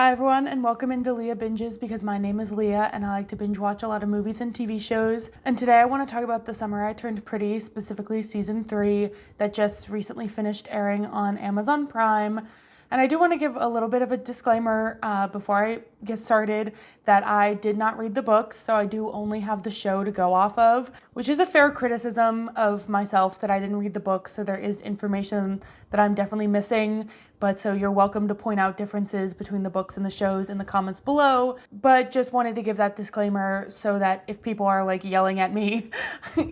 Hi everyone, and welcome into Leah Binges because my name is Leah and I like to binge watch a lot of movies and TV shows. And today I want to talk about The Summer I Turned Pretty, specifically season 3 that just recently finished airing on Amazon Prime. And I do want to give a little bit of a disclaimer before I get started that I did not read the books, so I do only have the show to go off of, which is a fair criticism of myself that I didn't read the books, so there is information that I'm definitely missing. But so you're welcome to point out differences between the books and the shows in the comments below. But just wanted to give that disclaimer so that if people are like yelling at me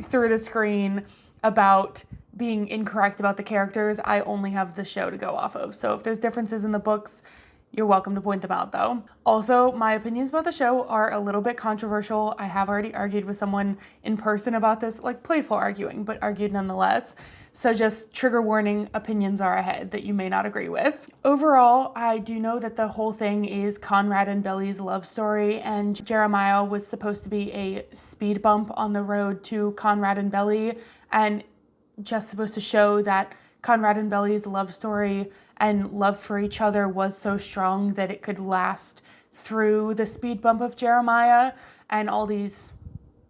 through the screen about being incorrect about the characters, I only have the show to go off of. So if there's differences in the books, you're welcome to point them out though. Also, my opinions about the show are a little bit controversial. I have already argued with someone in person about this, like playful arguing, but argued nonetheless. So just trigger warning, opinions are ahead that you may not agree with. Overall, I do know that the whole thing is Conrad and Belly's love story, and Jeremiah was supposed to be a speed bump on the road to Conrad and Belly, and just supposed to show that Conrad and Belly's love story and love for each other was so strong that it could last through the speed bump of Jeremiah and all these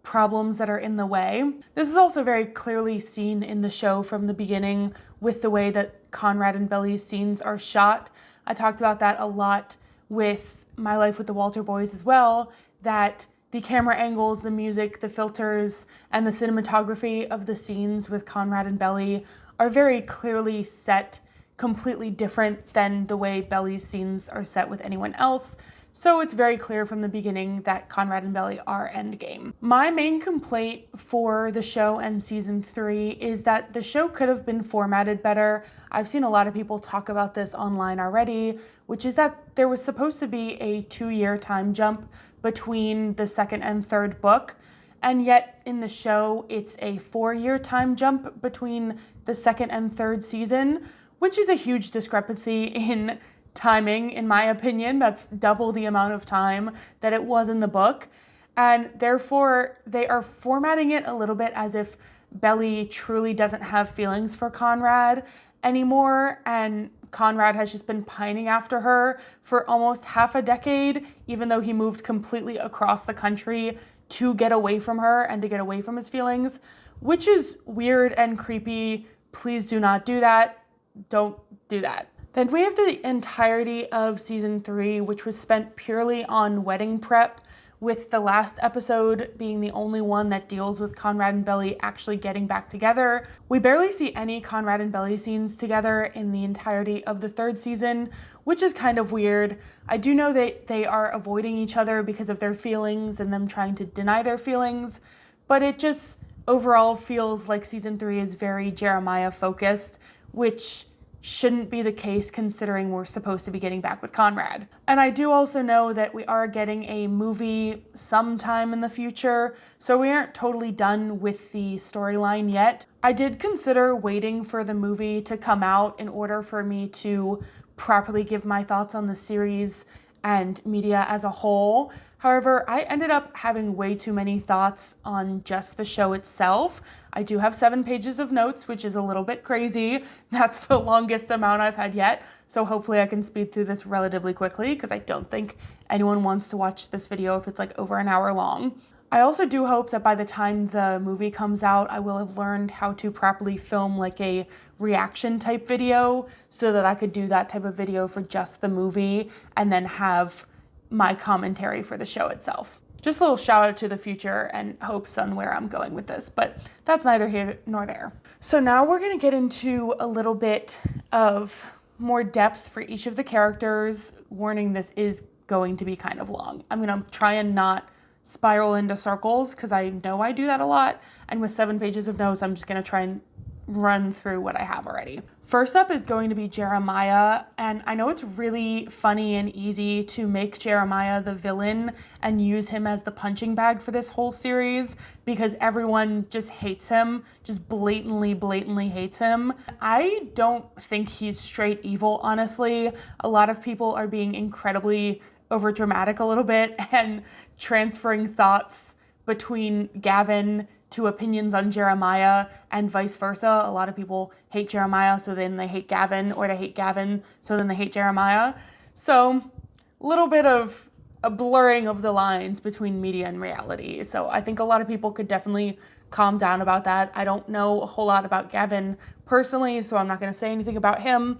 problems that are in the way. This is also very clearly seen in the show from the beginning with the way that Conrad and Belly's scenes are shot. I talked about that a lot with My Life with the Walter Boys as well, that the camera angles, the music, the filters, and the cinematography of the scenes with Conrad and Belly are very clearly set completely different than the way Belly's scenes are set with anyone else. So it's very clear from the beginning that Conrad and Belly are endgame. My main complaint for the show and season 3 is that the show could have been formatted better. I've seen a lot of people talk about this online already, which is that there was supposed to be a 2-year time jump between the second and third book, and yet in the show it's a 4-year time jump between the second and third season, which is a huge discrepancy in timing, in my opinion. That's double the amount of time that it was in the book, and therefore they are formatting it a little bit as if Belly truly doesn't have feelings for Conrad anymore, and Conrad has just been pining after her for almost half a decade, even though he moved completely across the country to get away from her and to get away from his feelings, which is weird and creepy. Please do not do that. Don't do that. Then we have the entirety of season 3, which was spent purely on wedding prep, with the last episode being the only one that deals with Conrad and Belly actually getting back together. We barely see any Conrad and Belly scenes together in the entirety of the third season, which is kind of weird. I do know that they are avoiding each other because of their feelings and them trying to deny their feelings, but it just overall feels like season 3 is very Jeremiah focused, which shouldn't be the case considering we're supposed to be getting back with Conrad. And I do also know that we are getting a movie sometime in the future, so we aren't totally done with the storyline yet. I did consider waiting for the movie to come out in order for me to properly give my thoughts on the series and media as a whole. However, I ended up having way too many thoughts on just the show itself. I do have 7 pages of notes, which is a little bit crazy. That's the longest amount I've had yet. So hopefully I can speed through this relatively quickly because I don't think anyone wants to watch this video if it's like over an hour long. I also do hope that by the time the movie comes out, I will have learned how to properly film like a reaction type video so that I could do that type of video for just the movie and then have my commentary for the show itself. Just a little shout out to the future and hopes on where I'm going with this, but that's neither here nor there. So now we're going to get into a little bit of more depth for each of the characters. Warning, this is going to be kind of long. I'm going to try and not spiral into circles because I know I do that a lot. And with 7 pages of notes, I'm just going to try and run through what I have already. First up is going to be Jeremiah, and I know it's really funny and easy to make Jeremiah the villain and use him as the punching bag for this whole series because everyone just hates him, just blatantly hates him. I don't think he's straight evil, honestly. A lot of people are being incredibly overdramatic a little bit and transferring thoughts between Gavin to opinions on Jeremiah and vice versa. A lot of people hate Jeremiah, so then they hate Gavin, or they hate Gavin, so then they hate Jeremiah. So little bit of a blurring of the lines between media and reality. So I think a lot of people could definitely calm down about that. I don't know a whole lot about Gavin personally, so I'm not going to say anything about him.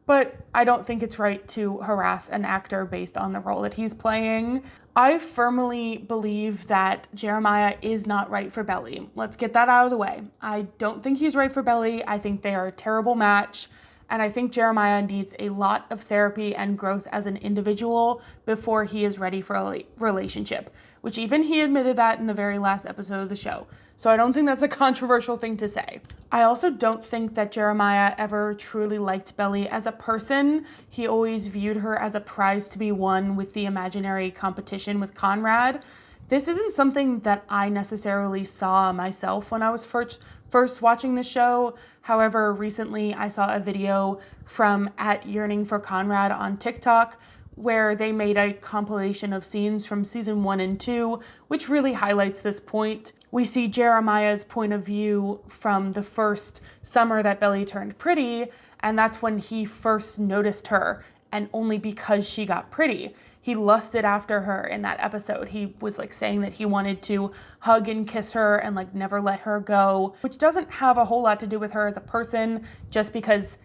But I don't think it's right to harass an actor based on the role that he's playing. I firmly believe that Jeremiah is not right for Belly. Let's get that out of the way. I don't think he's right for Belly. I think they are a terrible match. And I think Jeremiah needs a lot of therapy and growth as an individual before he is ready for a relationship, which even he admitted that in the very last episode of the show. So I don't think that's a controversial thing to say. I also don't think that Jeremiah ever truly liked Belly as a person. He always viewed her as a prize to be won with the imaginary competition with Conrad. This isn't something that I necessarily saw myself when I was first watching the show. However, recently I saw a video from @YearningForConrad on TikTok where they made a compilation of scenes from season 1 and 2, which really highlights this point. We see Jeremiah's point of view from the first summer that Belly turned pretty, and that's when he first noticed her, and only because she got pretty. He lusted after her in that episode. He was saying that he wanted to hug and kiss her and never let her go, which doesn't have a whole lot to do with her as a person, just because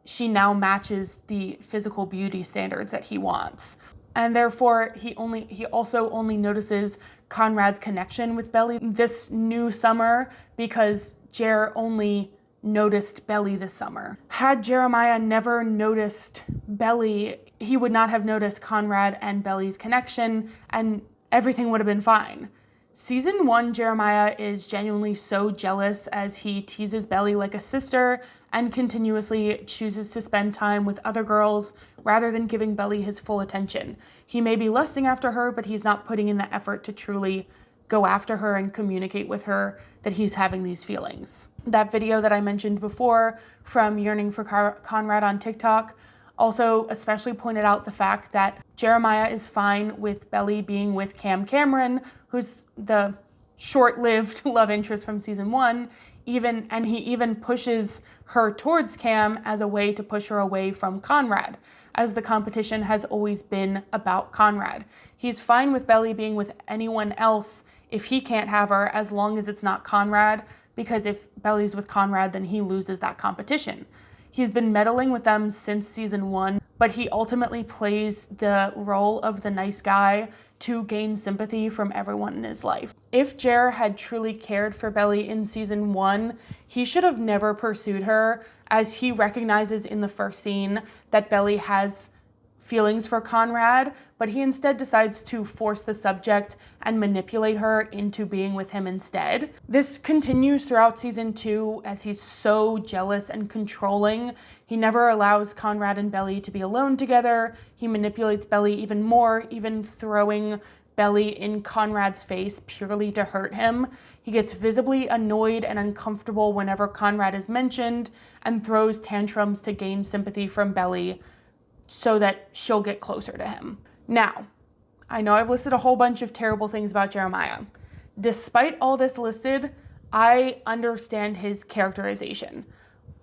she now matches the physical beauty standards that he wants. And therefore, he also only notices Conrad's connection with Belly this new summer because Jer only noticed Belly this summer. Had Jeremiah never noticed Belly, he would not have noticed Conrad and Belly's connection, and everything would have been fine. Season 1, Jeremiah is genuinely so jealous as he teases Belly like a sister and continuously chooses to spend time with other girls rather than giving Belly his full attention. He may be lusting after her, but he's not putting in the effort to truly go after her and communicate with her that he's having these feelings. That video that I mentioned before from Yearning for Conrad on TikTok also especially pointed out the fact that Jeremiah is fine with Belly being with Cam Cameron, who's the short-lived love interest from season 1, and he even pushes her towards Cam as a way to push her away from Conrad, as the competition has always been about Conrad. He's fine with Belly being with anyone else if he can't have her, as long as it's not Conrad, because if Belly's with Conrad, then he loses that competition. He's been meddling with them since season 1, but he ultimately plays the role of the nice guy to gain sympathy from everyone in his life. If Jer had truly cared for Belly in season 1, he should have never pursued her, as he recognizes in the first scene that Belly has feelings for Conrad, but he instead decides to force the subject and manipulate her into being with him instead. This continues throughout season 2 as he's so jealous and controlling. He never allows Conrad and Belly to be alone together. He manipulates Belly even more, even throwing Belly in Conrad's face purely to hurt him. He gets visibly annoyed and uncomfortable whenever Conrad is mentioned and throws tantrums to gain sympathy from Belly so that she'll get closer to him. Now, I know I've listed a whole bunch of terrible things about Jeremiah. Despite all this listed, I understand his characterization.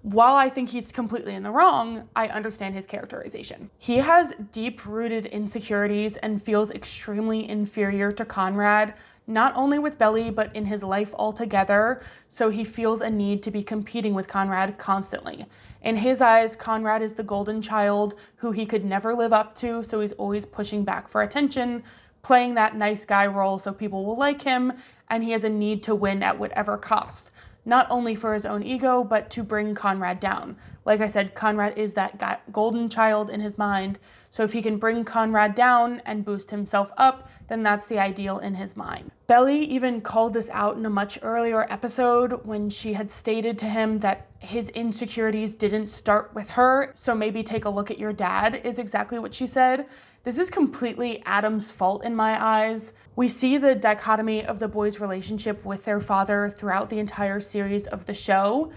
While I think he's completely in the wrong, I understand his characterization. He has deep-rooted insecurities and feels extremely inferior to Conrad, not only with Belly, but in his life altogether, so he feels a need to be competing with Conrad constantly. In his eyes, Conrad is the golden child who he could never live up to, so he's always pushing back for attention, playing that nice guy role so people will like him, and he has a need to win at whatever cost. Not only for his own ego, but to bring Conrad down. Like I said, Conrad is that golden child in his mind, so if he can bring Conrad down and boost himself up, then that's the ideal in his mind. Belly even called this out in a much earlier episode when she had stated to him that his insecurities didn't start with her, so maybe take a look at your dad, is exactly what she said. This is completely Adam's fault in my eyes. We see the dichotomy of the boys' relationship with their father throughout the entire series of the show.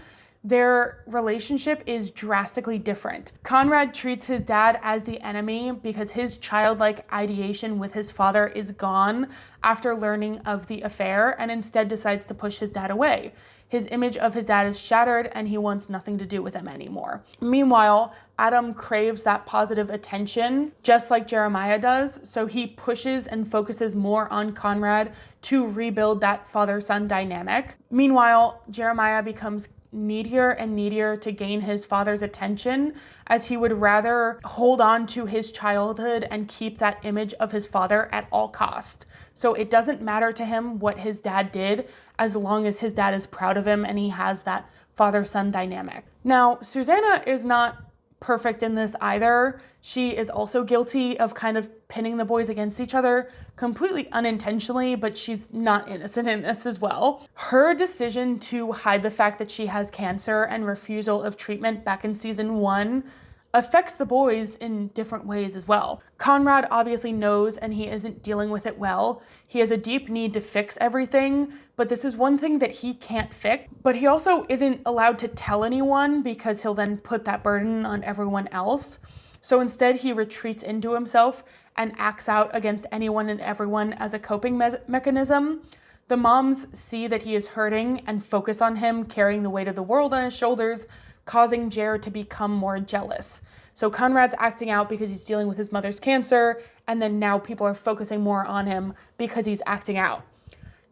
their relationship is drastically different. Conrad treats his dad as the enemy because his childlike ideation with his father is gone after learning of the affair, and instead decides to push his dad away. His image of his dad is shattered and he wants nothing to do with him anymore. Meanwhile, Adam craves that positive attention just like Jeremiah does, so he pushes and focuses more on Conrad to rebuild that father-son dynamic. Meanwhile, Jeremiah becomes needier and needier to gain his father's attention, as he would rather hold on to his childhood and keep that image of his father at all cost. So it doesn't matter to him what his dad did, as long as his dad is proud of him and he has that father-son dynamic. Now, Susanna is not perfect in this either. She is also guilty of kind of pinning the boys against each other, completely unintentionally, but she's not innocent in this as well. Her decision to hide the fact that she has cancer and refusal of treatment back in season 1 affects the boys in different ways as well. Conrad obviously knows and he isn't dealing with it well. He has a deep need to fix everything, but this is one thing that he can't fix. But he also isn't allowed to tell anyone because he'll then put that burden on everyone else. So instead he retreats into himself and acts out against anyone and everyone as a coping mechanism. The moms see that he is hurting and focus on him carrying the weight of the world on his shoulders, causing Jer to become more jealous. So Conrad's acting out because he's dealing with his mother's cancer, and then now people are focusing more on him because he's acting out.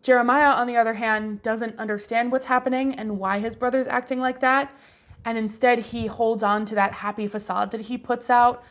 Jeremiah, on the other hand, doesn't understand what's happening and why his brother's acting like that, and instead he holds on to that happy facade that he puts out.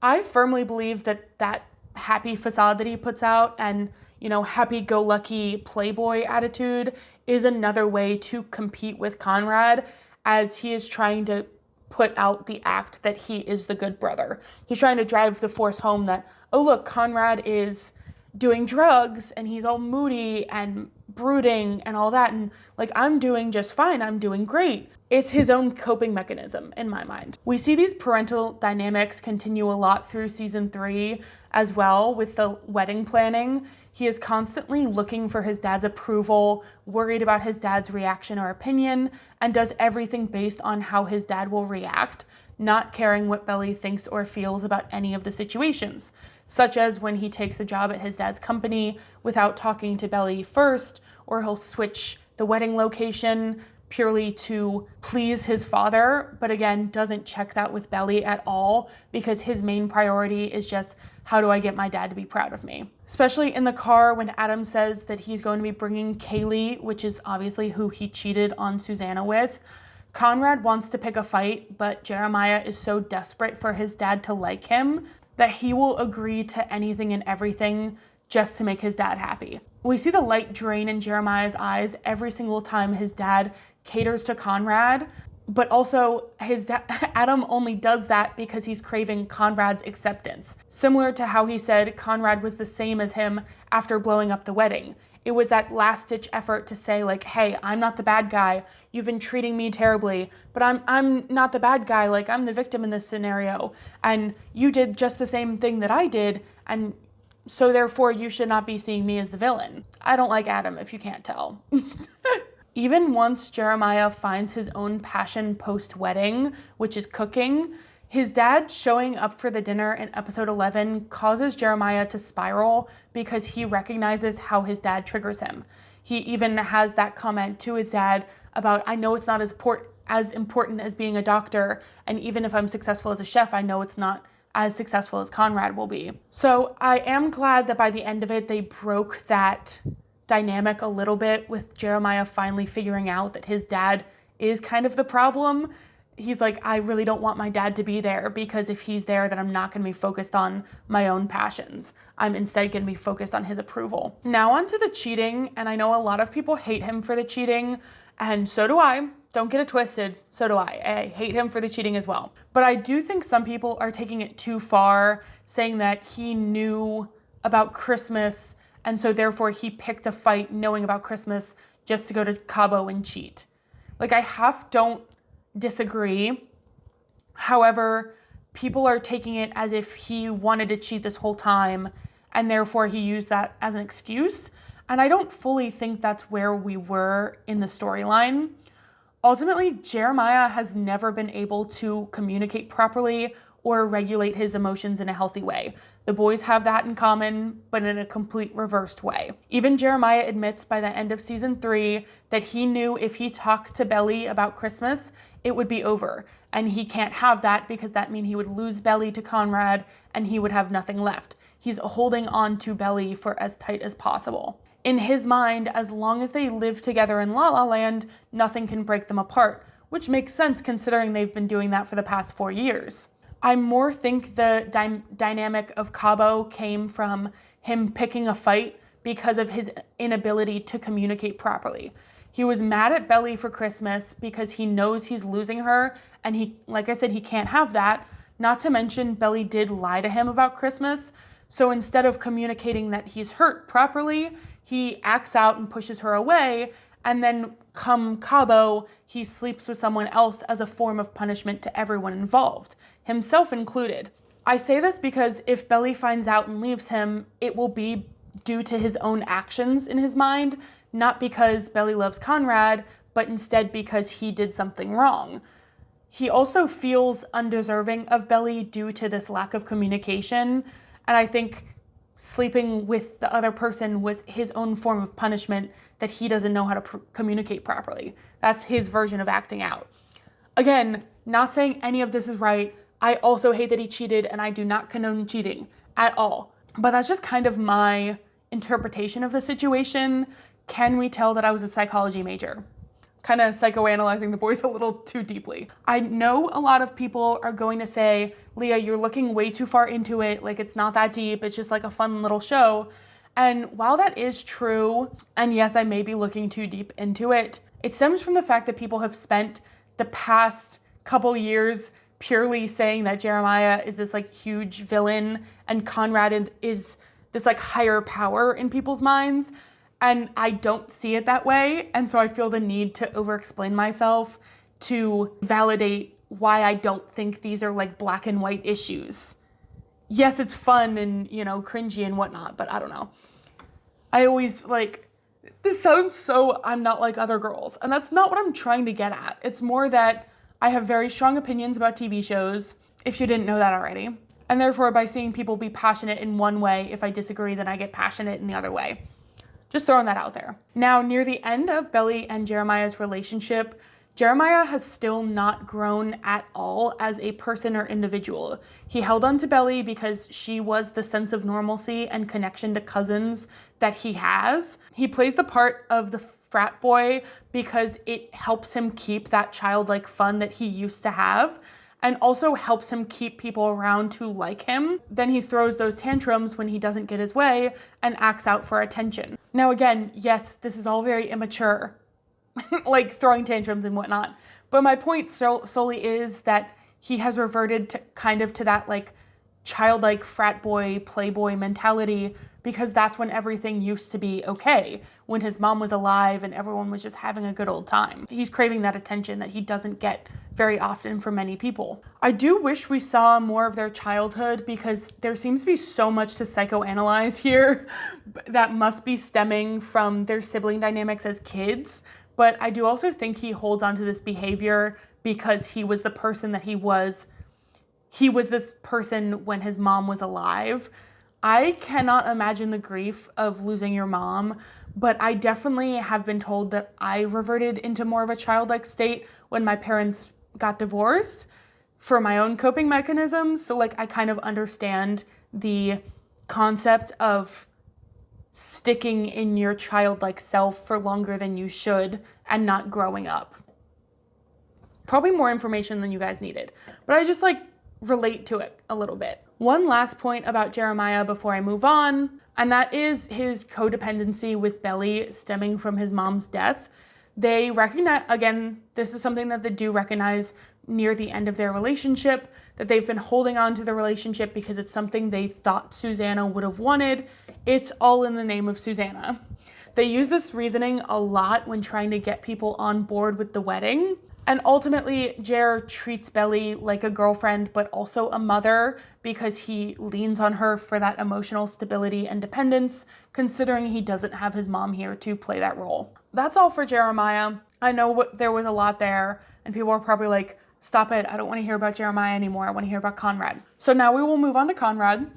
I firmly believe that that happy facade that he puts out and, happy-go-lucky playboy attitude is another way to compete with Conrad, as he is trying to put out the act that he is the good brother. He's trying to drive the force home that, oh look, Conrad is doing drugs and he's all moody and brooding and all that, and I'm doing just fine, I'm doing great. It's his own coping mechanism in my mind. We see these parental dynamics continue a lot through season 3 as well with the wedding planning. He is constantly looking for his dad's approval, worried about his dad's reaction or opinion, and does everything based on how his dad will react, not caring what Belly thinks or feels about any of the situations, such as when he takes a job at his dad's company without talking to Belly first, or he'll switch the wedding location purely to please his father, but again, doesn't check that with Belly at all because his main priority is just, how do I get my dad to be proud of me? Especially in the car when Adam says that he's going to be bringing Kaylee, which is obviously who he cheated on Susanna with. Conrad wants to pick a fight, but Jeremiah is so desperate for his dad to like him that he will agree to anything and everything just to make his dad happy. We see the light drain in Jeremiah's eyes every single time his dad caters to Conrad, but also Adam only does that because he's craving Conrad's acceptance. Similar to how he said Conrad was the same as him after blowing up the wedding. It was that last-ditch effort to say hey, I'm not the bad guy. You've been treating me terribly, but I'm not the bad guy. I'm the victim in this scenario, and you did just the same thing that I did, and so therefore you should not be seeing me as the villain. I don't like Adam, if you can't tell. Even once Jeremiah finds his own passion post-wedding, which is cooking, his dad showing up for the dinner in episode 11 causes Jeremiah to spiral because he recognizes how his dad triggers him. He even has that comment to his dad about, I know it's not as important as being a doctor, and even if I'm successful as a chef, I know it's not as successful as Conrad will be. So I am glad that by the end of it, they broke that dynamic a little bit with Jeremiah finally figuring out that his dad is kind of the problem. He's like, I really don't want my dad to be there because if he's there, then I'm not going to be focused on my own passions. I'm instead going to be focused on his approval. Now on to the cheating, and I know a lot of people hate him for the cheating, and so do I. Don't get it twisted, so do I. I hate him for the cheating as well. But I do think some people are taking it too far, saying that he knew about Christmas and so therefore he picked a fight knowing about Christmas just to go to Cabo and cheat. I don't disagree. However, people are taking it as if he wanted to cheat this whole time and therefore he used that as an excuse. And I don't fully think that's where we were in the storyline. Ultimately, Jeremiah has never been able to communicate properly or regulate his emotions in a healthy way. The boys have that in common, but in a complete reversed way. Even Jeremiah admits by the end of season 3 that he knew if he talked to Belly about Christmas, it would be over. And he can't have that because that means he would lose Belly to Conrad and he would have nothing left. He's holding on to Belly for as tight as possible. In his mind, as long as they live together in La La Land, nothing can break them apart, which makes sense considering they've been doing that for the past 4 years. I more think the dynamic of Cabo came from him picking a fight because of his inability to communicate properly. He was mad at Belly for Christmas because he knows he's losing her, and he, like I said, he can't have that. Not to mention, Belly did lie to him about Christmas, so instead of communicating that he's hurt properly, he acts out and pushes her away, and then come Cabo, he sleeps with someone else as a form of punishment to everyone involved, himself included. I say this because if Belly finds out and leaves him, it will be due to his own actions in his mind, not because Belly loves Conrad, but instead because he did something wrong. He also feels undeserving of Belly due to this lack of communication, and I think sleeping with the other person was his own form of punishment that he doesn't know how to communicate properly. That's his version of acting out. Again, not saying any of this is right. I also hate that he cheated, and I do not condone cheating at all. But that's just kind of my interpretation of the situation. Can we tell that I was a psychology major? Kind of psychoanalyzing the boys a little too deeply. I know a lot of people are going to say, Leah, you're looking way too far into it. Like, it's not that deep. It's just like a fun little show. And while that is true, and yes, I may be looking too deep into it, it stems from the fact that people have spent the past couple years purely saying that Jeremiah is this like huge villain and Conrad is this like higher power in people's minds. And I don't see it that way. And so I feel the need to over-explain myself to validate why I don't think these are like black and white issues. Yes, it's fun and, you know, cringy and whatnot, but I don't know. I always this sounds so I'm not like other girls. And that's not what I'm trying to get at. It's more that I have very strong opinions about TV shows, if you didn't know that already. And therefore, by seeing people be passionate in one way, if I disagree, then I get passionate in the other way. Just throwing that out there. Now, near the end of Belly and Jeremiah's relationship, Jeremiah has still not grown at all as a person or individual. He held on to Belly because she was the sense of normalcy and connection to cousins that he has. He plays the part of the frat boy because it helps him keep that childlike fun that he used to have, and also helps him keep people around who like him. Then he throws those tantrums when he doesn't get his way and acts out for attention. Now again, yes, this is all very immature, like throwing tantrums and whatnot. But my point solely is that he has reverted to that like childlike frat boy, playboy mentality because that's when everything used to be okay, when his mom was alive and everyone was just having a good old time. He's craving that attention that he doesn't get very often from many people. I do wish we saw more of their childhood because there seems to be so much to psychoanalyze here that must be stemming from their sibling dynamics as kids. But I do also think he holds on to this behavior because he was the person that he was. He was this person when his mom was alive. I cannot imagine the grief of losing your mom, but I definitely have been told that I reverted into more of a childlike state when my parents got divorced for my own coping mechanisms. So I kind of understand the concept of sticking in your childlike self for longer than you should and not growing up. Probably more information than you guys needed, but I just relate to it a little bit. One last point about Jeremiah before I move on, and that is his codependency with Belly stemming from his mom's death. They recognize, again, this is something that they do recognize near the end of their relationship, that they've been holding on to the relationship because it's something they thought Susanna would have wanted. It's all in the name of Susanna. They use this reasoning a lot when trying to get people on board with the wedding. And ultimately, Jer treats Belly like a girlfriend, but also a mother because he leans on her for that emotional stability and dependence, considering he doesn't have his mom here to play that role. That's all for Jeremiah. I know there was a lot there, and people are probably like, stop it, I don't want to hear about Jeremiah anymore, I want to hear about Conrad. So now we will move on to Conrad.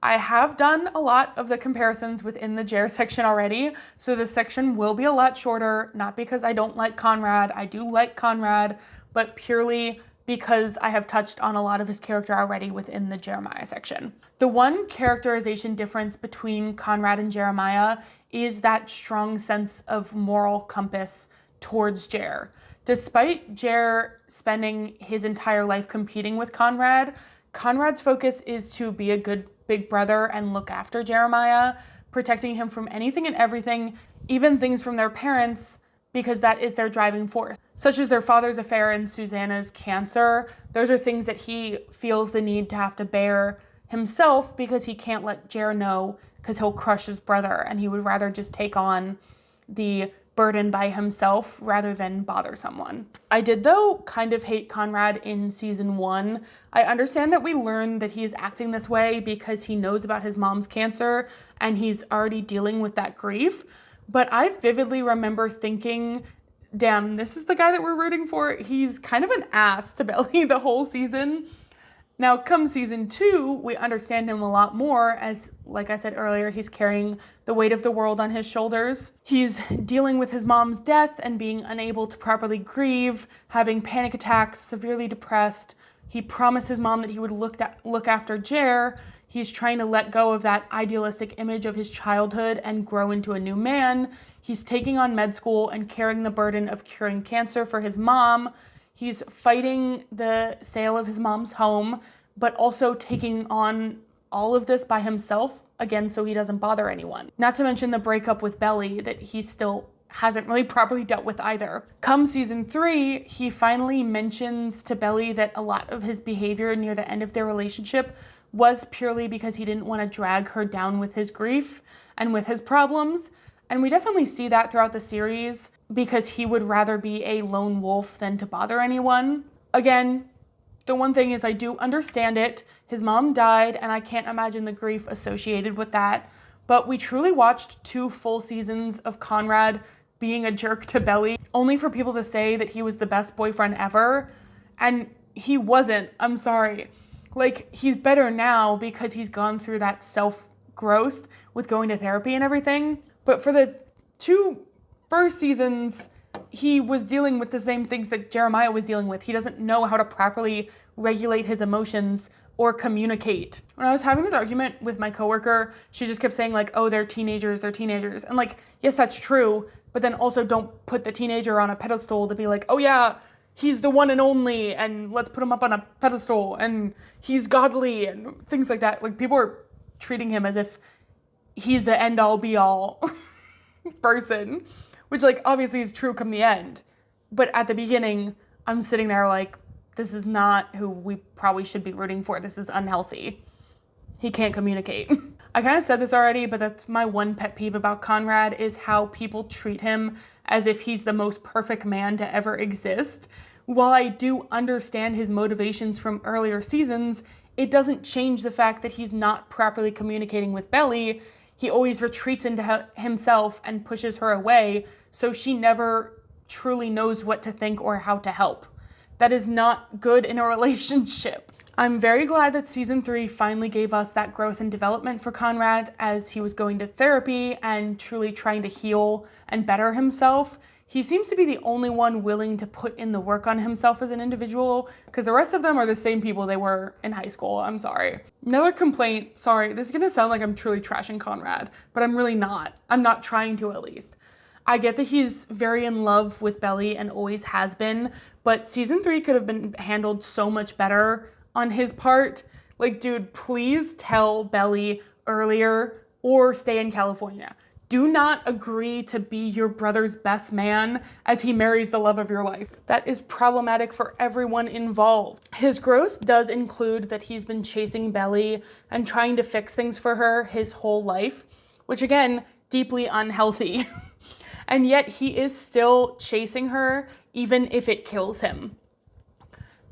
I have done a lot of the comparisons within the Jer section already, so this section will be a lot shorter, not because I don't like Conrad, I do like Conrad, but purely because I have touched on a lot of his character already within the Jeremiah section. The one characterization difference between Conrad and Jeremiah is that strong sense of moral compass towards Jer. Despite Jer spending his entire life competing with Conrad, Conrad's focus is to be a good big brother and look after Jeremiah, protecting him from anything and everything, even things from their parents, because that is their driving force, such as their father's affair and Susanna's cancer. Those are things that he feels the need to have to bear himself because he can't let Jer know because he'll crush his brother, and he would rather just take on the burden by himself rather than bother someone. I did, though, kind of hate Conrad in season 1. I understand that we learn that he is acting this way because he knows about his mom's cancer and he's already dealing with that grief. But I vividly remember thinking, damn, this is the guy that we're rooting for. He's kind of an ass to Belly the whole season. Now, come season 2, we understand him a lot more as, like I said earlier, he's carrying the weight of the world on his shoulders. He's dealing with his mom's death and being unable to properly grieve, having panic attacks, severely depressed. He promised his mom that he would look after Jer. He's trying to let go of that idealistic image of his childhood and grow into a new man. He's taking on med school and carrying the burden of curing cancer for his mom. He's fighting the sale of his mom's home, but also taking on all of this by himself, again, so he doesn't bother anyone. Not to mention the breakup with Belly that he still hasn't really properly dealt with either. Come season 3, he finally mentions to Belly that a lot of his behavior near the end of their relationship was purely because he didn't want to drag her down with his grief and with his problems. And we definitely see that throughout the series because he would rather be a lone wolf than to bother anyone. Again, the one thing is I do understand it. His mom died and I can't imagine the grief associated with that. But we truly watched 2 full seasons of Conrad being a jerk to Belly, only for people to say that he was the best boyfriend ever. And he wasn't, I'm sorry. Like, he's better now because he's gone through that self-growth with going to therapy and everything. But for the 2 first seasons, he was dealing with the same things that Jeremiah was dealing with. He doesn't know how to properly regulate his emotions or communicate. When I was having this argument with my coworker, she just kept saying like, oh, they're teenagers. And like, yes, that's true. But then also don't put the teenager on a pedestal to be like, oh yeah, he's the one and only, and let's put him up on a pedestal, and he's godly, and things like that. Like, people are treating him as if he's the end-all, be-all person, which, like, obviously is true come the end. But at the beginning, I'm sitting there like, this is not who we probably should be rooting for. This is unhealthy. He can't communicate. I kind of said this already, but that's my one pet peeve about Conrad is how people treat him as if he's the most perfect man to ever exist. While I do understand his motivations from earlier seasons, it doesn't change the fact that he's not properly communicating with Belly. He always retreats into himself and pushes her away, so she never truly knows what to think or how to help. That is not good in a relationship. I'm very glad that season 3 finally gave us that growth and development for Conrad as he was going to therapy and truly trying to heal and better himself. He seems to be the only one willing to put in the work on himself as an individual, because the rest of them are the same people they were in high school. I'm sorry. Another complaint, sorry, this is gonna sound like I'm truly trashing Conrad, but I'm really not. I'm not trying to, at least. I get that he's very in love with Belly and always has been, but season 3 could have been handled so much better on his part. Like, dude, please tell Belly earlier or stay in California. Do not agree to be your brother's best man as he marries the love of your life. That is problematic for everyone involved. His growth does include that he's been chasing Belly and trying to fix things for her his whole life, which again, deeply unhealthy. And yet he is still chasing her even if it kills him.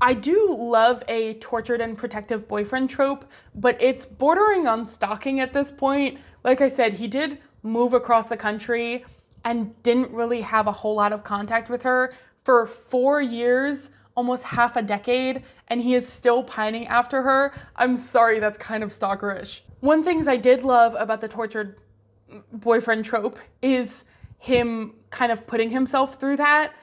I do love a tortured and protective boyfriend trope, but it's bordering on stalking at this point. Like I said, he did move across the country and didn't really have a whole lot of contact with her for 4 years, almost half a decade, and he is still pining after her. I'm sorry, that's kind of stalkerish. One thing I did love about the tortured boyfriend trope is him kind of putting himself through that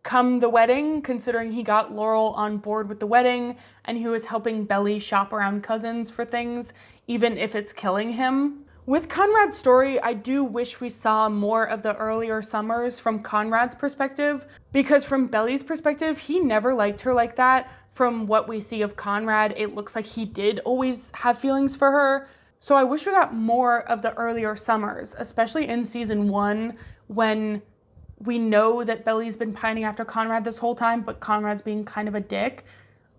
come the wedding, considering he got Laurel on board with the wedding and he was helping Belly shop around cousins for things, even if it's killing him. With Conrad's story, I do wish we saw more of the earlier summers from Conrad's perspective, because from Belly's perspective, he never liked her like that. From what we see of Conrad, it looks like he did always have feelings for her. So I wish we got more of the earlier summers, especially in season 1, when we know that Belly's been pining after Conrad this whole time, but Conrad's being kind of a dick.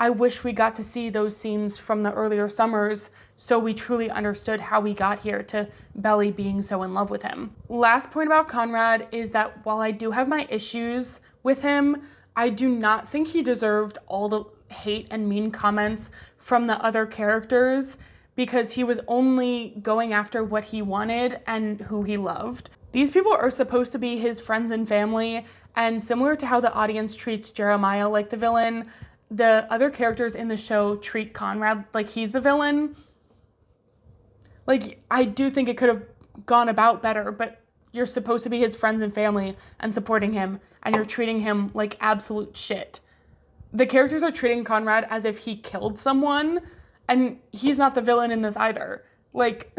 I wish we got to see those scenes from the earlier summers so we truly understood how we got here to Belly being so in love with him. Last point about Conrad is that while I do have my issues with him, I do not think he deserved all the hate and mean comments from the other characters, because he was only going after what he wanted and who he loved. These people are supposed to be his friends and family, and similar to how the audience treats Jeremiah like the villain, the other characters in the show treat Conrad like he's the villain. Like, I do think it could have gone about better, but you're supposed to be his friends and family and supporting him, and you're treating him like absolute shit. The characters are treating Conrad as if he killed someone, and he's not the villain in this either. Like,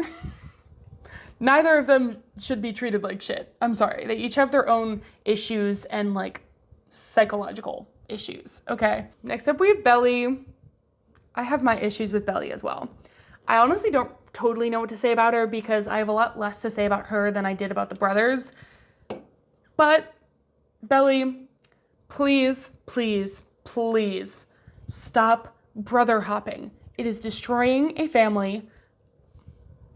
neither of them should be treated like shit. I'm sorry. They each have their own issues and, like, psychological issues, okay? Next up, we have Belly. I have my issues with Belly as well. I honestly don't totally know what to say about her, because I have a lot less to say about her than I did about the brothers. But Belly, please, please, please stop brother hopping. It is destroying a family.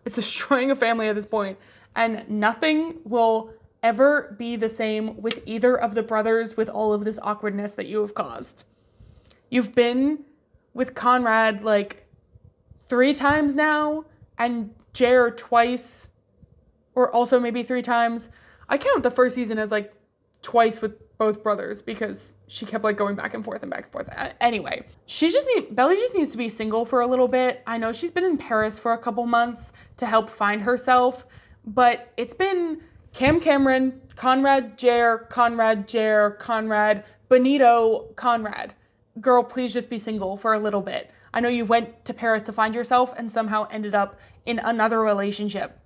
It's destroying a family at this point, and nothing will ever be the same with either of the brothers with all of this awkwardness that you have caused. You've been with Conrad like 3 times now, and Jer twice, or also maybe 3 times. I count the first season as like twice with both brothers, because she kept like going back and forth and back and forth. Anyway, Belly just needs to be single for a little bit. I know she's been in Paris for a couple months to help find herself, but it's been Cameron, Conrad, Jer, Benito, Conrad. Girl, please just be single for a little bit. I know you went to Paris to find yourself and somehow ended up in another relationship.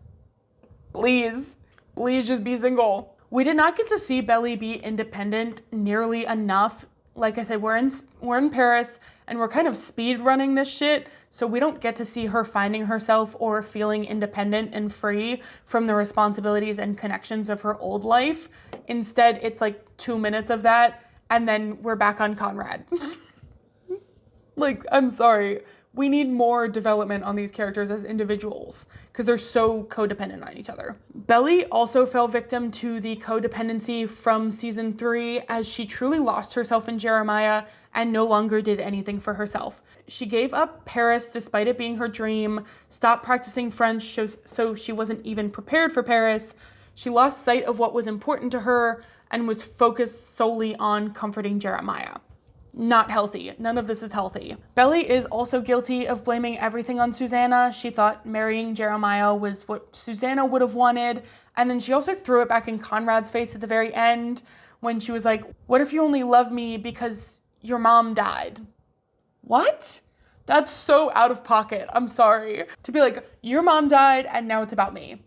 Please just be single. We did not get to see Belly be independent nearly enough. Like I said, we're in Paris and we're kind of speed running this shit, so we don't get to see her finding herself or feeling independent and free from the responsibilities and connections of her old life. Instead, it's like 2 minutes of that, and then we're back on Conrad. Like, I'm sorry. We need more development on these characters as individuals, because they're so codependent on each other. Belly also fell victim to the codependency from season 3, as she truly lost herself in Jeremiah and no longer did anything for herself. She gave up Paris despite it being her dream, stopped practicing French so she wasn't even prepared for Paris. She lost sight of what was important to her and was focused solely on comforting Jeremiah. Not healthy. None of this is healthy. Belly is also guilty of blaming everything on Susanna. She thought marrying Jeremiah was what Susanna would have wanted. And then she also threw it back in Conrad's face at the very end when she was like, what if you only love me because your mom died? What? That's so out of pocket. I'm sorry. To be like, your mom died and now it's about me.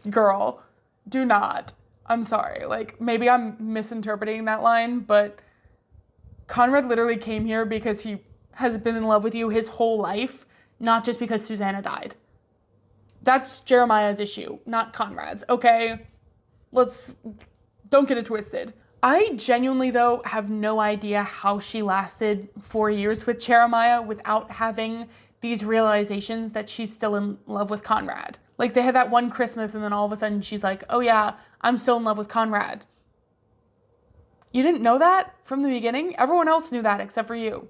Girl, do not. I'm sorry, like, maybe I'm misinterpreting that line, but Conrad literally came here because he has been in love with you his whole life, not just because Susanna died. That's Jeremiah's issue, not Conrad's, okay? Don't get it twisted. I genuinely, though, have no idea how she lasted 4 years with Jeremiah without having these realizations that she's still in love with Conrad. Like, they had that one Christmas and then all of a sudden she's like, oh yeah, I'm still in love with Conrad. You didn't know that from the beginning? Everyone else knew that except for you.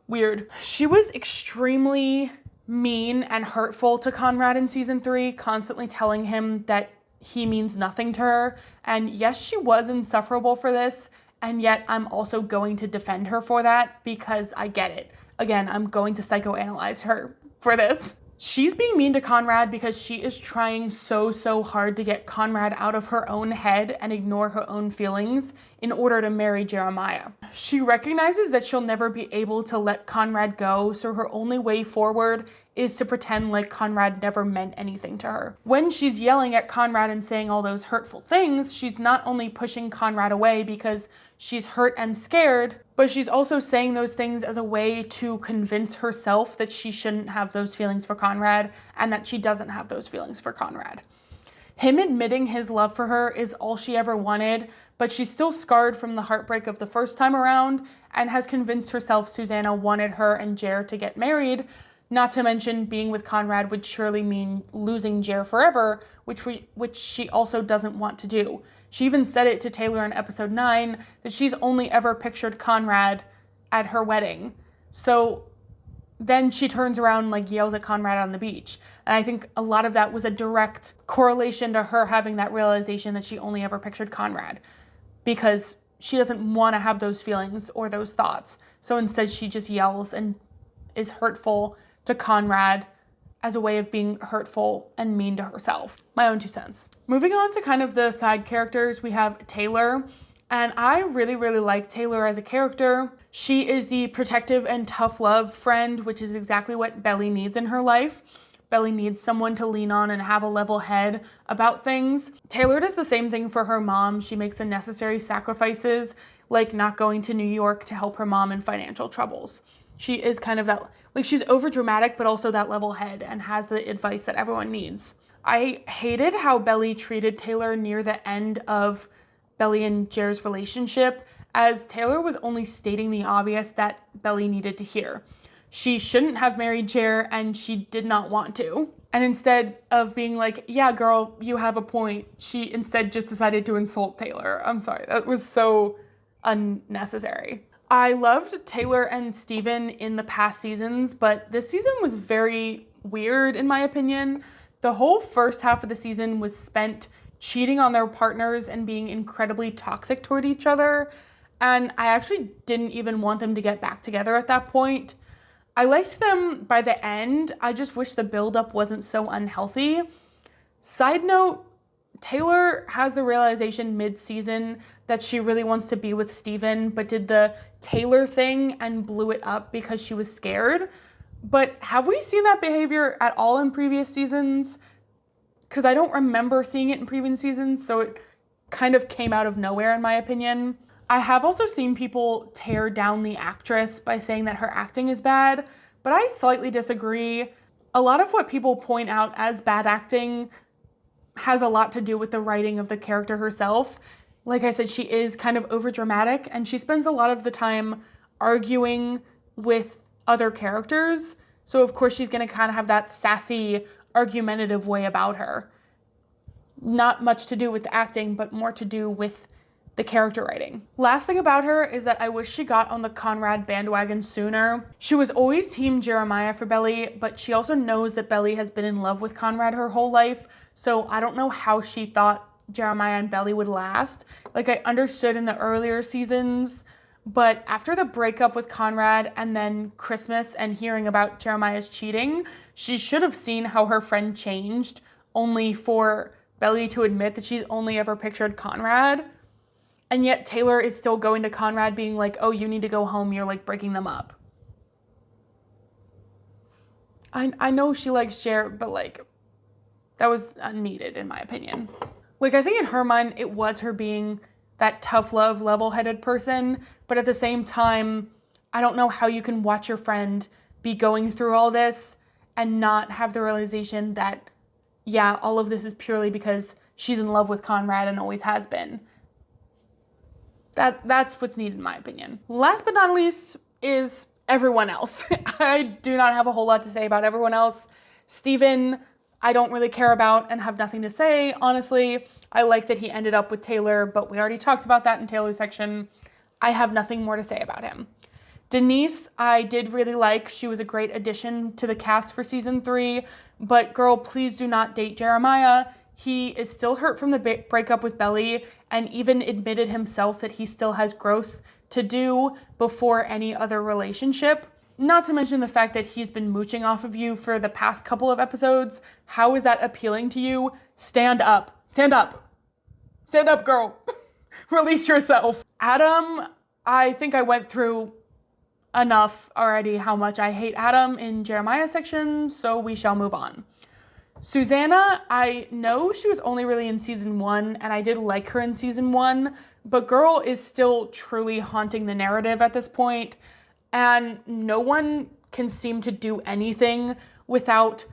Weird. She was extremely mean and hurtful to Conrad in season 3, constantly telling him that he means nothing to her. And yes, she was insufferable for this, and yet I'm also going to defend her for that because I get it. Again, I'm going to psychoanalyze her for this. She's being mean to Conrad because she is trying so hard to get Conrad out of her own head and ignore her own feelings in order to marry Jeremiah. She recognizes that she'll never be able to let Conrad go, so her only way forward is to pretend like Conrad never meant anything to her. When she's yelling at Conrad and saying all those hurtful things, she's not only pushing Conrad away because she's hurt and scared, but she's also saying those things as a way to convince herself that she shouldn't have those feelings for Conrad and that she doesn't have those feelings for Conrad. Him admitting his love for her is all she ever wanted, but she's still scarred from the heartbreak of the first time around and has convinced herself Susanna wanted her and Jer to get married. Not to mention being with Conrad would surely mean losing Jer forever, which she also doesn't want to do. She even said it to Taylor in episode 9 that she's only ever pictured Conrad at her wedding. So then she turns around and yells at Conrad on the beach. And I think a lot of that was a direct correlation to her having that realization that she only ever pictured Conrad because she doesn't want to have those feelings or those thoughts. So instead she just yells and is hurtful to Conrad as a way of being hurtful and mean to herself. My own 2 cents. Moving on to kind of the side characters, we have Taylor. And I really like Taylor as a character. She is the protective and tough love friend, which is exactly what Belly needs in her life. Belly needs someone to lean on and have a level head about things. Taylor does the same thing for her mom. She makes the necessary sacrifices, like not going to New York to help her mom in financial troubles. She is kind of that, she's over dramatic, but also that level head and has the advice that everyone needs. I hated how Belly treated Taylor near the end of Belly and Jer's relationship, as Taylor was only stating the obvious that Belly needed to hear. She shouldn't have married Jer, and she did not want to. And instead of being like, yeah, girl, you have a point, she instead just decided to insult Taylor. I'm sorry, that was so unnecessary. I loved Taylor and Steven in the past seasons, but this season was very weird in my opinion. The whole first half of the season was spent cheating on their partners and being incredibly toxic toward each other, and I actually didn't even want them to get back together at that point. I liked them by the end. I just wish the buildup wasn't so unhealthy. Side note, Taylor has the realization mid-season that she really wants to be with Steven, but did the Taylor thing and blew it up because she was scared. But have we seen that behavior at all in previous seasons? Because I don't remember seeing it in previous seasons, so it kind of came out of nowhere in my opinion. I have also seen people tear down the actress by saying that her acting is bad, but I slightly disagree. A lot of what people point out as bad acting has a lot to do with the writing of the character herself. Like I said, she is kind of overdramatic, and she spends a lot of the time arguing with other characters. So of course she's going to kind of have that sassy, argumentative way about her. Not much to do with the acting, but more to do with the character writing. Last thing about her is that I wish she got on the Conrad bandwagon sooner. She was always team Jeremiah for Belly, but she also knows that Belly has been in love with Conrad her whole life, so I don't know how she thought Jeremiah and Belly would last. I understood in the earlier seasons, but after the breakup with Conrad and then Christmas and hearing about Jeremiah's cheating, she should have seen how her friend changed, only for Belly to admit that she's only ever pictured Conrad. And yet Taylor is still going to Conrad being like, oh, you need to go home, you're breaking them up. I know she likes Jer, but that was unneeded in my opinion. I think in her mind, it was her being that tough love, level-headed person, but at the same time, I don't know how you can watch your friend be going through all this and not have the realization that, yeah, all of this is purely because she's in love with Conrad and always has been. That's what's needed in my opinion. Last but not least is everyone else. I do not have a whole lot to say about everyone else. Steven, I don't really care about and have nothing to say, honestly. I like that he ended up with Taylor, but we already talked about that in Taylor's section. I have nothing more to say about him. Denise, I did really like. She was a great addition to the cast for season 3, but girl, please do not date Jeremiah. He is still hurt from the breakup with Belly and even admitted himself that he still has growth to do before any other relationship. Not to mention the fact that he's been mooching off of you for the past couple of episodes. How is that appealing to you? Stand up. Stand up. Stand up, girl. Release yourself. Adam, I think I went through enough already how much I hate Adam in Jeremiah's section, so we shall move on. Susanna, I know she was only really in season 1, and I did like her in season 1, but girl is still truly haunting the narrative at this point, and no one can seem to do anything without,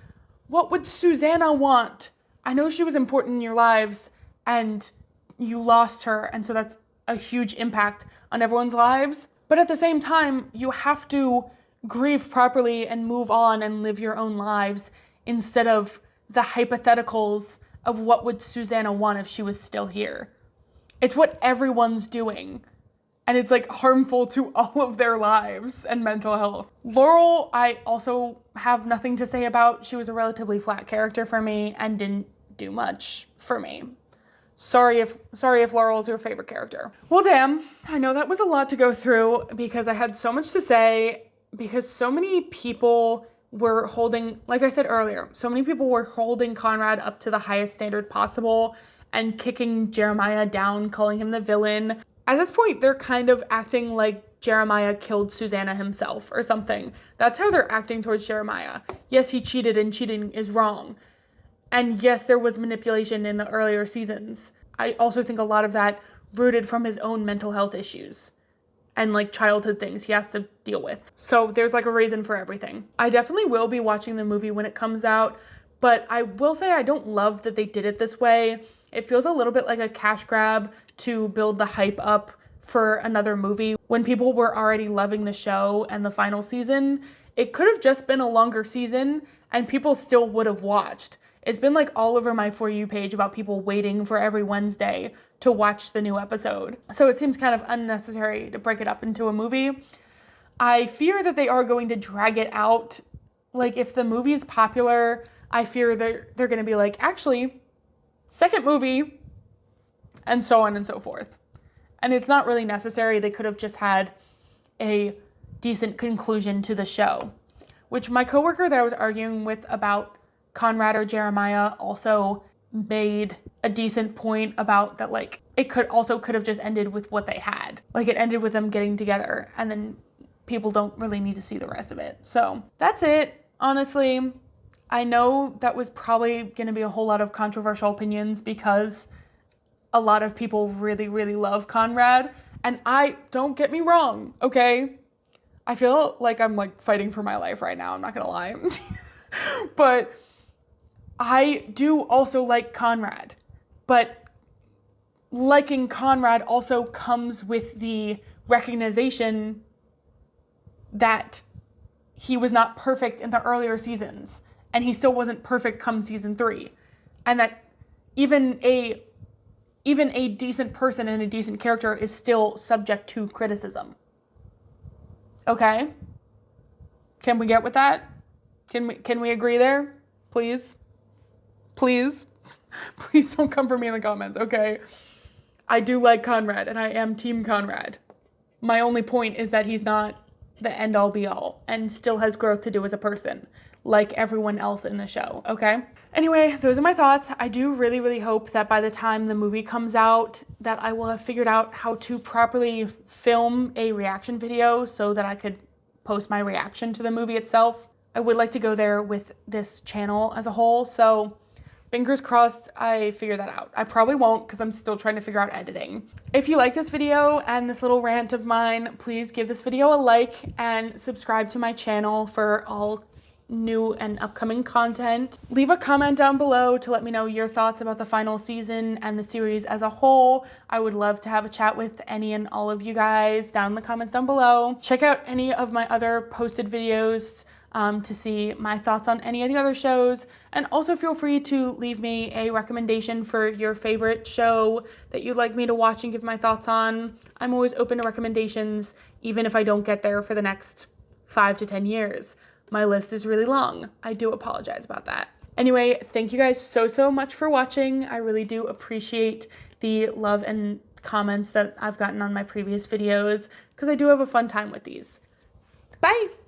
what would Susanna want? I know she was important in your lives, and you lost her, and so that's a huge impact on everyone's lives. But at the same time, you have to grieve properly and move on and live your own lives instead of the hypotheticals of what would Susanna want if she was still here. It's what everyone's doing. And it's like harmful to all of their lives and mental health. Laurel, I also have nothing to say about. She was a relatively flat character for me and didn't do much for me. Sorry if Laurel's your favorite character. Well, damn, I know that was a lot to go through because I had so much to say, because so many people were holding, like I said earlier, so many people were holding Conrad up to the highest standard possible and kicking Jeremiah down, calling him the villain. At this point, they're kind of acting like Jeremiah killed Susanna himself or something. That's how they're acting towards Jeremiah. Yes, he cheated and cheating is wrong. And yes, there was manipulation in the earlier seasons. I also think a lot of that rooted from his own mental health issues and like childhood things he has to deal with. So there's like a reason for everything. I definitely will be watching the movie when it comes out, but I will say I don't love that they did it this way. It feels a little bit like a cash grab to build the hype up for another movie when people were already loving the show and the final season. It could have just been a longer season and people still would have watched. It's been like all over my For You page about people waiting for every Wednesday to watch the new episode. So it seems kind of unnecessary to break it up into a movie. I fear that they are going to drag it out. Like if the movie's popular, I fear they're going to be like, actually, second movie, and so on and so forth. And it's not really necessary. They could have just had a decent conclusion to the show, which my coworker that I was arguing with about Conrad or Jeremiah also made a decent point about that, like, it could have just ended with what they had. Like, it ended with them getting together, and then people don't really need to see the rest of it. So that's it, honestly. I know that was probably going to be a whole lot of controversial opinions because a lot of people really, really love Conrad. And don't get me wrong, okay? I feel like I'm like fighting for my life right now. I'm not going to lie. But I do also like Conrad, but liking Conrad also comes with the recognition that he was not perfect in the earlier seasons, and he still wasn't perfect come season 3, and that even a decent person and a decent character is still subject to criticism. Okay? Can we get with that? Can we agree there? Please? Please don't come for me in the comments, okay? I do like Conrad, and I am Team Conrad. My only point is that he's not the end-all be-all and still has growth to do as a person, like everyone else in the show, okay? Anyway, those are my thoughts. I do really, really hope that by the time the movie comes out, that I will have figured out how to properly film a reaction video so that I could post my reaction to the movie itself. I would like to go there with this channel as a whole, so fingers crossed I figure that out. I probably won't because I'm still trying to figure out editing. If you like this video and this little rant of mine, please give this video a like and subscribe to my channel for all new and upcoming content. Leave a comment down below to let me know your thoughts about the final season and the series as a whole. I would love to have a chat with any and all of you guys down in the comments down below. Check out any of my other posted videos to see my thoughts on any of the other shows. And also feel free to leave me a recommendation for your favorite show that you'd like me to watch and give my thoughts on. I'm always open to recommendations, even if I don't get there for the next 5 to 10 years. My list is really long. I do apologize about that. Anyway, thank you guys so much for watching. I really do appreciate the love and comments that I've gotten on my previous videos because I do have a fun time with these. Bye!